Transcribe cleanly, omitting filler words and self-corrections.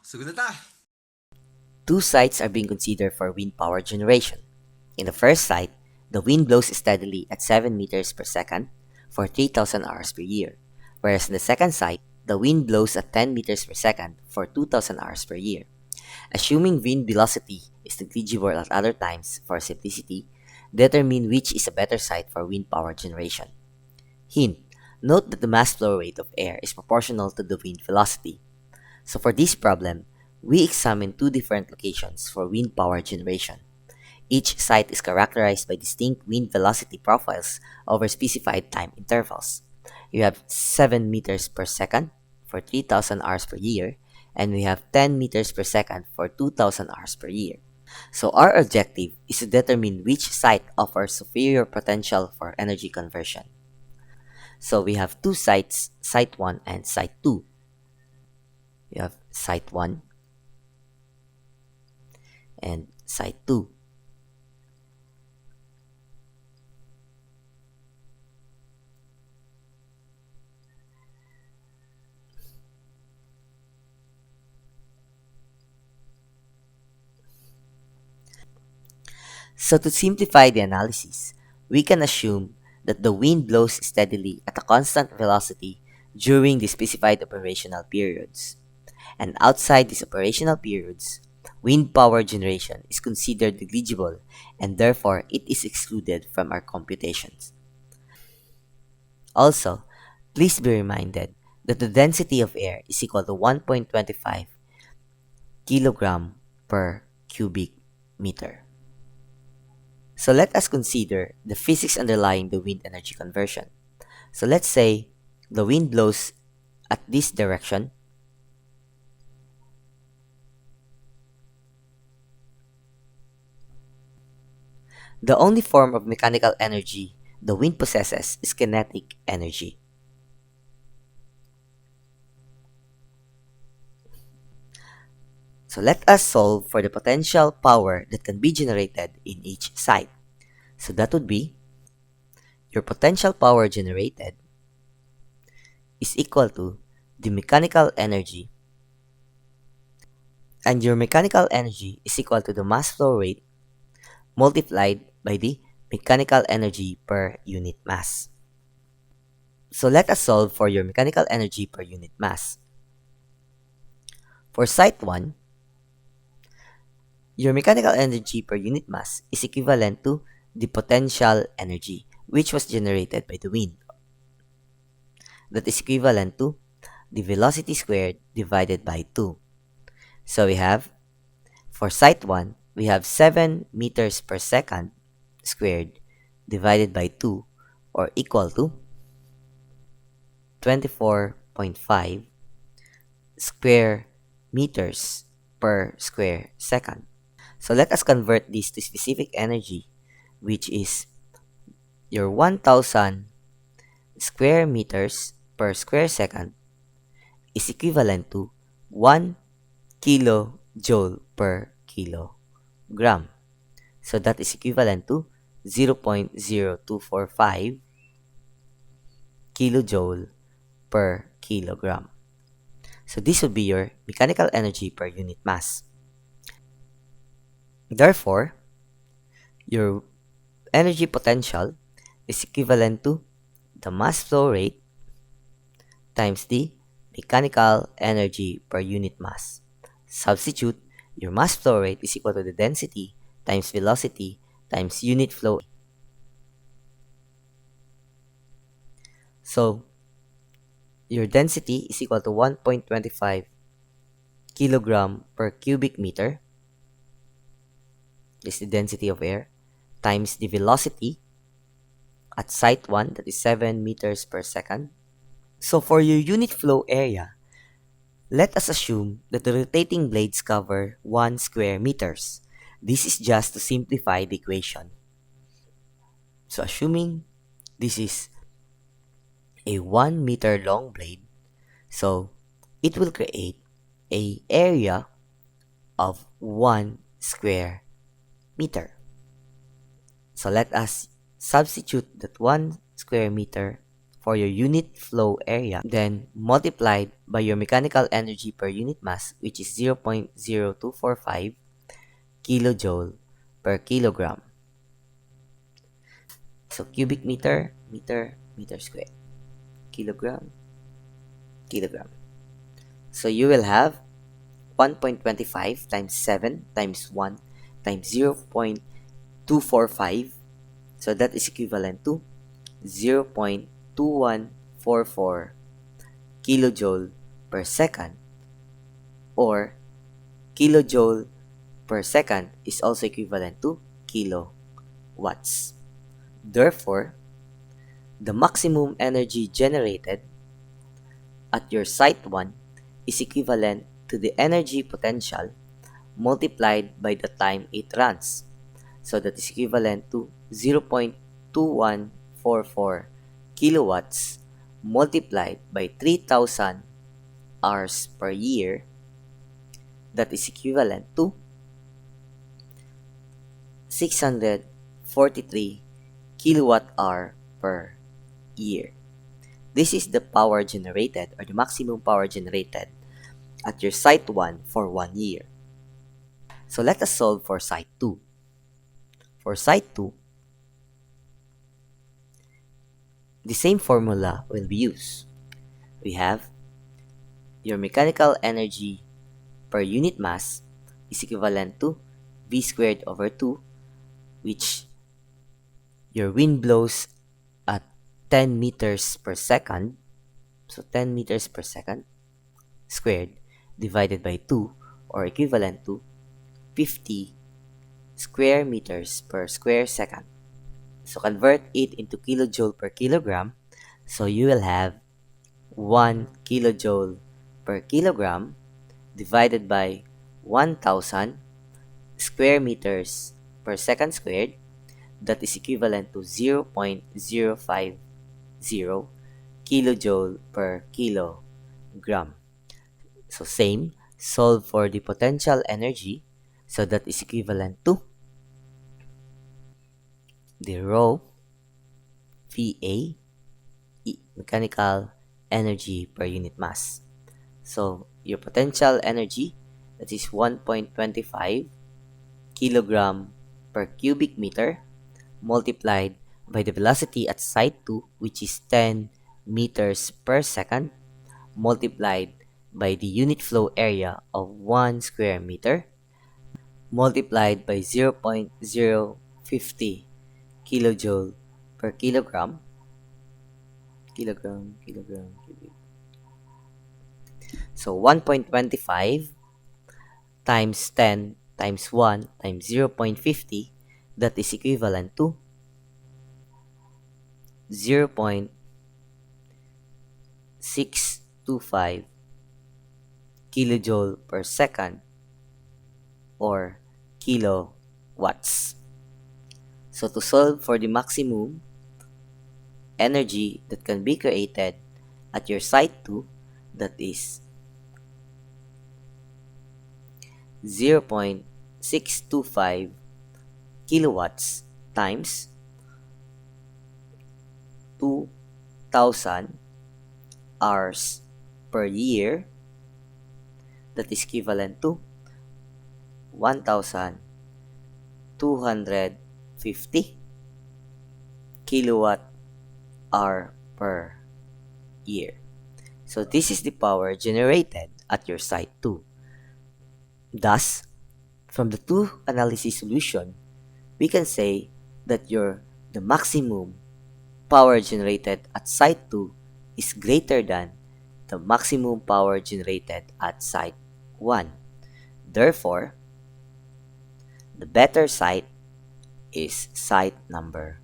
sugod na ta. Two sites are being considered for wind power generation. In the first site, the wind blows steadily at 7 meters per second for 3,000 hours per year, whereas in the second site, the wind blows at 10 meters per second for 2,000 hours per year. Assuming wind velocity is negligible at other times for simplicity, determine which is a better site for wind power generation. Hint: note that the mass flow rate of air is proportional to the wind velocity. So for this problem, we examine two different locations for wind power generation. Each site is characterized by distinct wind velocity profiles over specified time intervals. You have 7 meters per second for 3,000 hours per year, and we have 10 meters per second for 2,000 hours per year. So our objective is to determine which site offers superior potential for energy conversion. So we have two sites, site 1 and site 2. We have site 1 and site 2. So to simplify the analysis, we can assume that the wind blows steadily at a constant velocity during the specified operational periods. And outside these operational periods, wind power generation is considered negligible and therefore it is excluded from our computations. Also, please be reminded that the density of air is equal to 1.25 kilogram per cubic meter. So let us consider the physics underlying the wind energy conversion. So let's say the wind blows at this direction. The only form of mechanical energy the wind possesses is kinetic energy. So let us solve for the potential power that can be generated in each site. So that would be your potential power generated is equal to the mechanical energy, and your mechanical energy is equal to the mass flow rate multiplied by the mechanical energy per unit mass. So let us solve for your mechanical energy per unit mass. For site 1, your mechanical energy per unit mass is equivalent to the potential energy, which was generated by the wind. That is equivalent to the velocity squared divided by 2. So we have, for site 1, we have 7 meters per second squared divided by 2, or equal to 24.5 square meters per square second. So let us convert this to specific energy, which is your 1,000 square meters per square second is equivalent to 1 kilojoule per kilogram. So that is equivalent to 0.0245 kilojoule per kilogram. So this would be your mechanical energy per unit mass. Therefore, your energy potential is equivalent to the mass flow rate times the mechanical energy per unit mass. Substitute, your mass flow rate is equal to the density times velocity times unit flow. So, your density is equal to 1.25 kilogram per cubic meter. This is the density of air times the velocity at site 1, that is 7 meters per second. So for your unit flow area, let us assume that the rotating blades cover 1 square meters. This is just to simplify the equation. So assuming this is a 1 meter long blade, so it will create a area of 1 square meter. So let us substitute that 1 square meter for your unit flow area, then multiplied by your mechanical energy per unit mass, which is 0.0245 kilojoule per kilogram. So cubic meter, meter squared, kilogram, kilogram. So you will have 1.25 times 7 times 1 times 0.245. So that is equivalent to 0.2144 kilojoule per second, or kilojoule per second is also equivalent to kilowatts. Therefore, the maximum energy generated at your site 1 is equivalent to the energy potential multiplied by the time it runs. So that is equivalent to 0.2144 kilowatts multiplied by 3,000 hours per year. That is equivalent to 643 kilowatt hour per year. This is the power generated, or the maximum power generated at your site 1 for 1 year. So let us solve for site 2. For site 2, the same formula will be used. We have your mechanical energy per unit mass is equivalent to V squared over 2, which your wind blows at 10 meters per second. So 10 meters per second squared divided by 2, or equivalent to 50 square meters per square second. So convert it into kilojoule per kilogram. So you will have 1 kilojoule per kilogram divided by 1,000 square meters per second squared. That is equivalent to 0.050 kilojoule per kilogram. So same, solve for the potential energy. So that is equivalent to the rho VA, mechanical energy per unit mass. So your potential energy, that is 1.25 kilogram per cubic meter multiplied by the velocity at site 2, which is 10 meters per second, multiplied by the unit flow area of 1 square meter, multiplied by 0.050 kilojoule per kilogram, cubic. So 1.25 times 10 times 1 times 0.50, that is equivalent to 0.625 kilojoule per second, or kilowatts. So to solve for the maximum energy that can be created at your site 2, that is 0.625 kilowatts times 2,000 hours per year, that is equivalent to 1,250 kilowatt hour per year. So this is the power generated at your site 2. Thus, from the two analysis solution, we can say that the maximum power generated at site 2 is greater than the maximum power generated at site 1. Therefore, the better site is site number